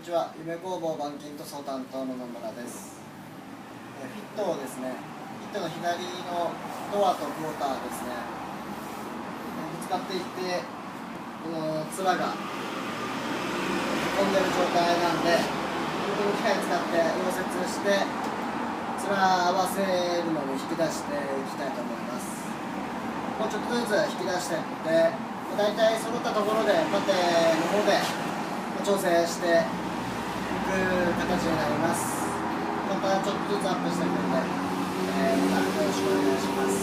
ちは。夢工房板金塗装担当の野村です。フィットをですね、フィットの左のドアとクォーターですね、ぶつかっていって、この面がへこんでる状態なんで、この機械使って溶接して、面合わせるのに引き出していきたいと思います。もうちょっとずつ引き出していって、だいたい揃ったところでパテの方で調整していく形になります。またちょっとずつアップしていくので、またよろしくお願いします。